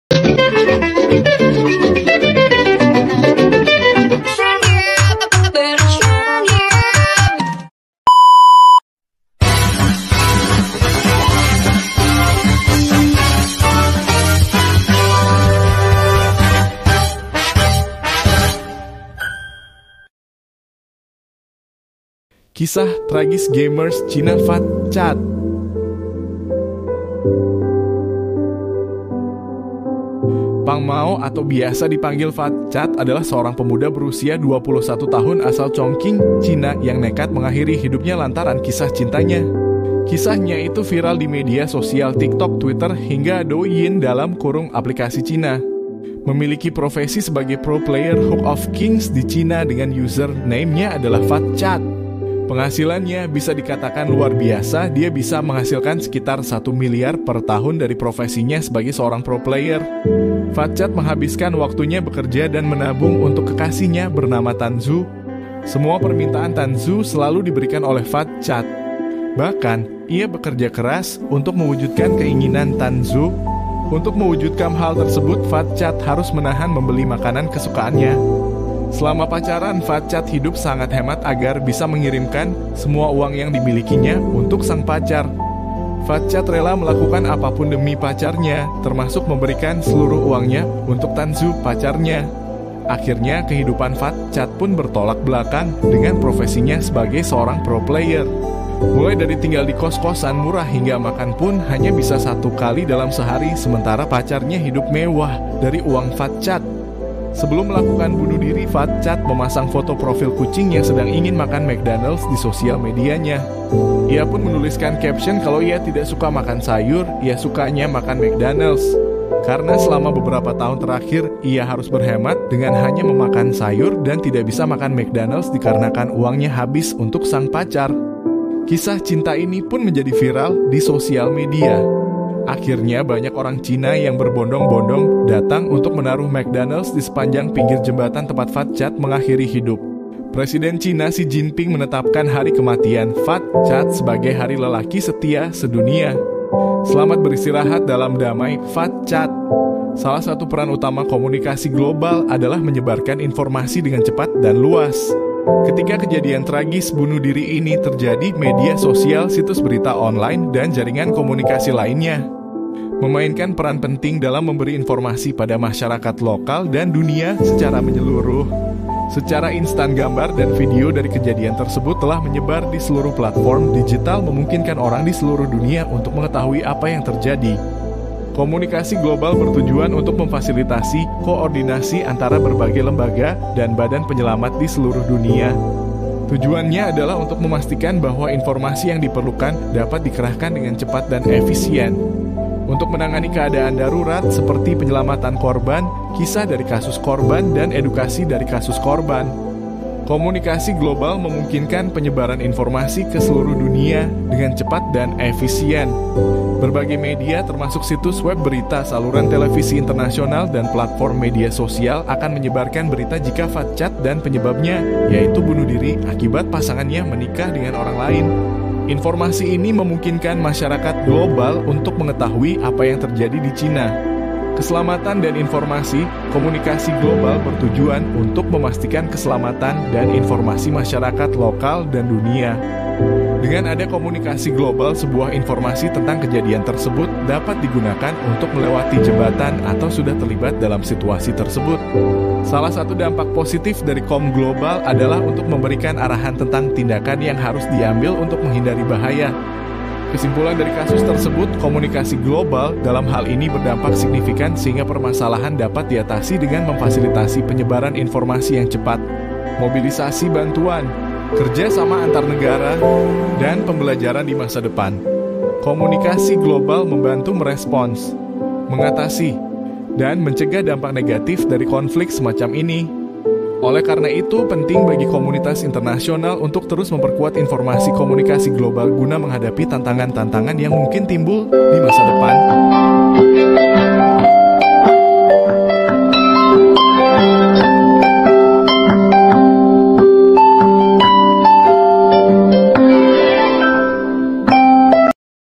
Kisah tragis gamers Cina Fat Cat. Pang Mao atau biasa dipanggil Fat Cat adalah seorang pemuda berusia 21 tahun asal Chongqing, Cina yang nekat mengakhiri hidupnya lantaran kisah cintanya. Kisahnya itu viral di media sosial TikTok, Twitter, hingga Douyin dalam kurung aplikasi Cina. Memiliki profesi sebagai pro player Hook of Kings di Cina dengan username-nya adalah Fat Cat. Penghasilannya bisa dikatakan luar biasa, dia bisa menghasilkan sekitar 1 miliar per tahun dari profesinya sebagai seorang pro player. Fat Cat menghabiskan waktunya bekerja dan menabung untuk kekasihnya bernama Tanzu. Semua permintaan Tanzu selalu diberikan oleh Fat Cat. Bahkan, ia bekerja keras untuk mewujudkan keinginan Tanzu. Untuk mewujudkan hal tersebut, Fat Cat harus menahan membeli makanan kesukaannya. Selama pacaran, Fat Cat hidup sangat hemat agar bisa mengirimkan semua uang yang dimilikinya untuk sang pacar. Fat Cat rela melakukan apapun demi pacarnya, termasuk memberikan seluruh uangnya untuk Tanzu, pacarnya. Akhirnya, kehidupan Fat Cat pun bertolak belakang dengan profesinya sebagai seorang pro player. Mulai dari tinggal di kos-kosan murah hingga makan pun hanya bisa 1 kali dalam sehari, sementara pacarnya hidup mewah dari uang Fat Cat. Sebelum melakukan bunuh diri, Fat Cat memasang foto profil kucing yang sedang ingin makan McDonald's di sosial medianya. Ia pun menuliskan caption kalau ia tidak suka makan sayur, ia sukanya makan McDonald's. Karena selama beberapa tahun terakhir, ia harus berhemat dengan hanya memakan sayur dan tidak bisa makan McDonald's dikarenakan uangnya habis untuk sang pacar. Kisah cinta ini pun menjadi viral di sosial media. Akhirnya banyak orang Cina yang berbondong-bondong datang untuk menaruh McDonald's di sepanjang pinggir jembatan tempat Fat Cat mengakhiri hidup. Presiden Cina Xi Jinping menetapkan hari kematian Fat Cat sebagai hari lelaki setia sedunia. Selamat beristirahat dalam damai, Fat Cat. Salah satu peran utama komunikasi global adalah menyebarkan informasi dengan cepat dan luas. Ketika kejadian tragis bunuh diri ini terjadi, media sosial, situs berita online, dan jaringan komunikasi lainnya memainkan peran penting dalam memberi informasi pada masyarakat lokal dan dunia secara menyeluruh. Secara instan, gambar dan video dari kejadian tersebut telah menyebar di seluruh platform digital, memungkinkan orang di seluruh dunia untuk mengetahui apa yang terjadi. Komunikasi global bertujuan untuk memfasilitasi koordinasi antara berbagai lembaga dan badan penyelamat di seluruh dunia. Tujuannya adalah untuk memastikan bahwa informasi yang diperlukan dapat dikerahkan dengan cepat dan efisien. Untuk menangani keadaan darurat seperti penyelamatan korban, kisah dari kasus korban, dan edukasi dari kasus korban. Komunikasi global memungkinkan penyebaran informasi ke seluruh dunia dengan cepat dan efisien. Berbagai media termasuk situs web berita, saluran televisi internasional, dan platform media sosial akan menyebarkan berita jika Fat Cat dan penyebabnya, yaitu bunuh diri akibat pasangannya menikah dengan orang lain. Informasi ini memungkinkan masyarakat global untuk mengetahui apa yang terjadi di Cina. Keselamatan dan informasi, komunikasi global bertujuan untuk memastikan keselamatan dan informasi masyarakat lokal dan dunia. Dengan ada komunikasi global, sebuah informasi tentang kejadian tersebut dapat digunakan untuk melewati jembatan atau sudah terlibat dalam situasi tersebut. Salah satu dampak positif dari kom global adalah untuk memberikan arahan tentang tindakan yang harus diambil untuk menghindari bahaya. Kesimpulan dari kasus tersebut, komunikasi global dalam hal ini berdampak signifikan sehingga permasalahan dapat diatasi dengan memfasilitasi penyebaran informasi yang cepat, mobilisasi bantuan, kerjasama antar negara, dan pembelajaran di masa depan. Komunikasi global membantu merespons, mengatasi, dan mencegah dampak negatif dari konflik semacam ini. Oleh karena itu, penting bagi komunitas internasional untuk terus memperkuat informasi komunikasi global guna menghadapi tantangan-tantangan yang mungkin timbul di masa depan.